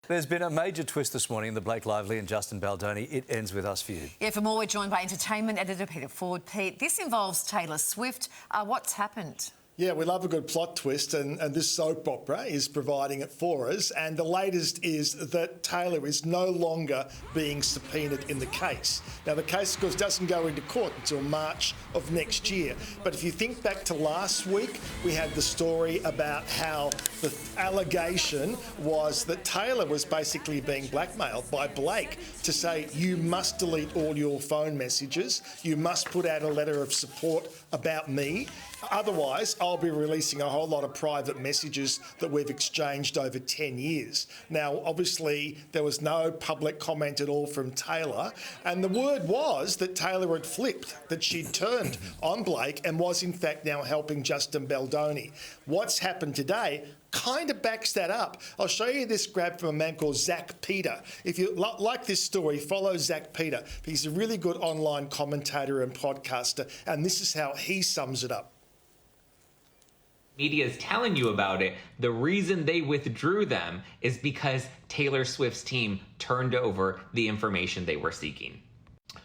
There's been a major twist this morning in the Blake Lively and Justin Baldoni It Ends With Us feud. Yeah, for more, we're joined by entertainment editor Peter Ford. Pete, this involves Taylor Swift. What's happened? Yeah, we love a good plot twist, and this soap opera is providing it for us. And the latest is that Taylor is no longer being subpoenaed in the case. Now, the case, of course, doesn't go into court until March of next year. But if you think back to last week, we had the story about how the allegation was that Taylor was basically being blackmailed by Blake to say, you must delete all your phone messages, you must put out a letter of support about me, otherwise I'll be releasing a whole lot of private messages that we've exchanged over 10 years. Now, obviously, there was no public comment at all from Taylor, and the word was that Taylor had flipped, that she'd turned on Blake and was in fact now helping Justin Baldoni. What's happened today kind of backs that up. I'll show you this grab from a man called Zach Peter. If you like this story, follow Zach Peter. He's a really good online commentator and podcaster, and this is how he sums it up. Media is telling you about it. The reason they withdrew them is because Taylor Swift's team turned over the information they were seeking.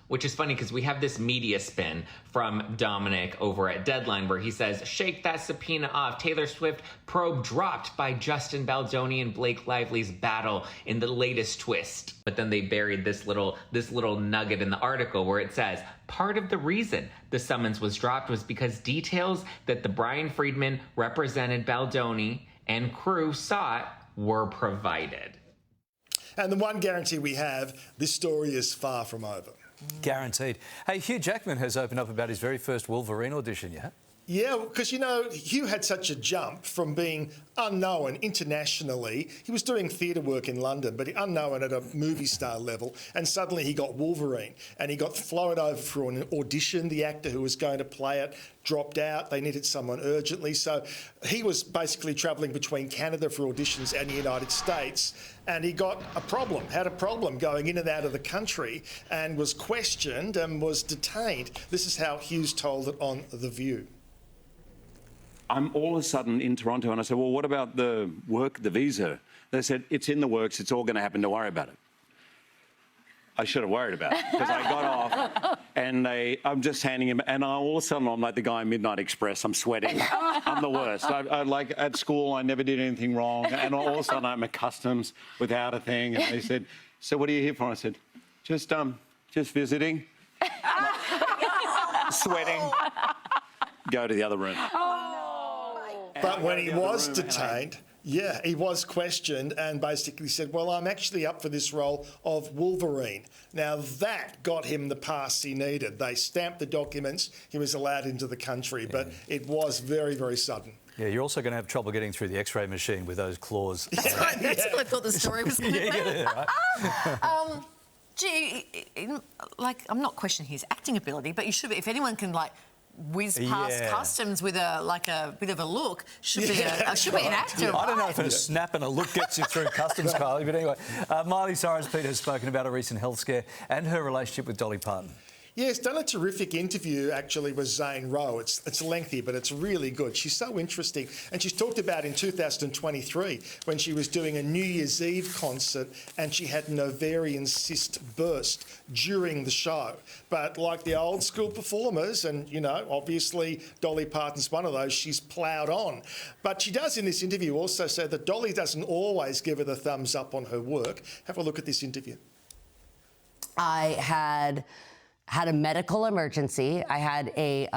Which is funny because we have this media spin from Dominic over at Deadline where he says, shake that subpoena off. Taylor Swift probe dropped by Justin Baldoni and Blake Lively's battle in the latest twist. But then they buried this little nugget in the article where it says, part of the reason the summons was dropped was because details that the Brian Friedman represented Baldoni and crew sought were provided. And the one guarantee we have, this story is far from over. Guaranteed. Hey, Hugh Jackman has opened up about his very first Wolverine audition, yeah? Yeah, because, you know, Hugh had such a jump from being unknown internationally. He was doing theatre work in London, but unknown at a movie star level, and suddenly he got Wolverine, and he got flown over for an audition. The actor who was going to play it dropped out. They needed someone urgently, so he was basically travelling between Canada for auditions and the United States, and he had a problem going in and out of the country, and was questioned and was detained. This is how Hughes told it on The View. I'm all of a sudden in Toronto and I said, well, what about the work, the visa? They said, it's in the works, it's all going to happen, don't worry about it. I should have worried about it because I got off and I'm just handing him, and all of a sudden I'm like the guy in Midnight Express, I'm sweating. I'm the worst. I like at school, I never did anything wrong, and all of a sudden I'm at customs without a thing, and they said, so what are you here for? I said, just visiting. Sweating. Go to the other room. But when he was detained, yeah, he was questioned and basically said, well, I'm actually up for this role of Wolverine. Now, that got him the pass he needed. They stamped the documents. He was allowed into the country, but it was very, very sudden. Yeah, you're also going to have trouble getting through the X-ray machine with those claws. That's what I thought the story was going to be. Right? Gee, I'm not questioning his acting ability, but you should be. If anyone can, whiz past customs with a bit of a look, should be an actor. I don't know if a snap and a look gets you through customs, Carly, but anyway. Miley Cyrus, Peter, has spoken about a recent health scare and her relationship with Dolly Parton. Yeah, it's done a terrific interview, actually, with Zane Rowe. It's lengthy, but it's really good. She's so interesting. And she's talked about in 2023 when she was doing a New Year's Eve concert and she had an ovarian cyst burst during the show. But like the old school performers, and, you know, obviously Dolly Parton's one of those, she's ploughed on. But she does in this interview also say that Dolly doesn't always give her the thumbs up on her work. Have a look at this interview. I had a medical emergency. I had a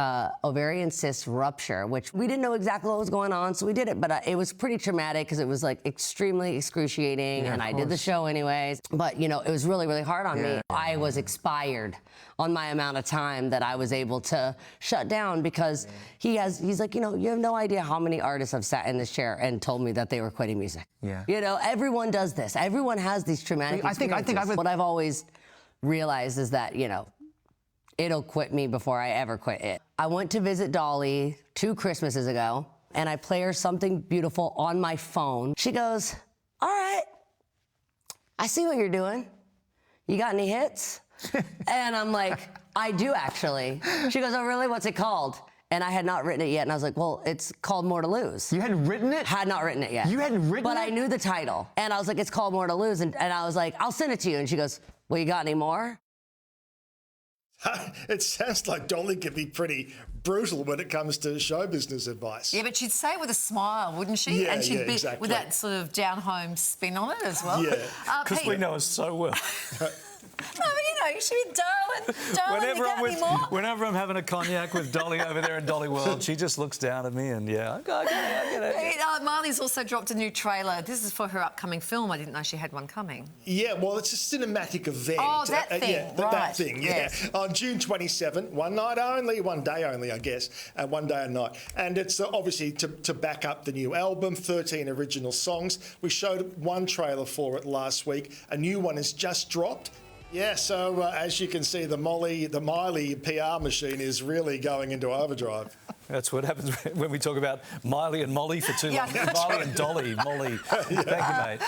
ovarian cyst rupture, which we didn't know exactly what was going on, so we did it. But it was pretty traumatic because it was extremely excruciating, and I did the show anyways. But you know, it was really, really hard on me. I was expired on my amount of time that I was able to shut down because he's like, you know, you have no idea how many artists have sat in this chair and told me that they were quitting music. Yeah. You know, everyone does this. Everyone has these traumatic experiences. What I've always realized is that, you know, it'll quit me before I ever quit it. I went to visit Dolly 2 Christmases ago, and I play her something beautiful on my phone. She goes, all right, I see what you're doing. You got any hits? And I'm like, I do, actually. She goes, oh, really? What's it called? And I had not written it yet, and I was like, well, it's called More to Lose. You hadn't written it? Had not written it yet. You hadn't written but it? I knew the title. And I was like, it's called More to Lose. And I was like, I'll send it to you. And she goes, well, you got any more? It sounds like Dolly can be pretty brutal when it comes to show business advice. Yeah, but she'd say it with a smile, wouldn't she? Yeah, and she'd yeah, be exactly. with that sort of down-home spin on it as well. Yeah. Because Pete, we know her so well. No, but you know, you should be darling, you got any more? Whenever I'm having a cognac with Dolly over there in Dolly World, she just looks down at me and, I get it. Pete, Miley's also dropped a new trailer. This is for her upcoming film. I didn't know she had one coming. Yeah, well, it's a cinematic event. Oh, that thing, yeah, right. that thing, yeah. Yes. On June 27, one night only, one day only, I guess, one day and night. And it's obviously to back up the new album, 13 original songs. We showed one trailer for it last week. A new one has just dropped. Yeah, so as you can see, the Miley PR machine is really going into overdrive. That's what happens when we talk about Miley and Molly for too long. Yeah, Miley and Dolly, Molly. Thank you, mate.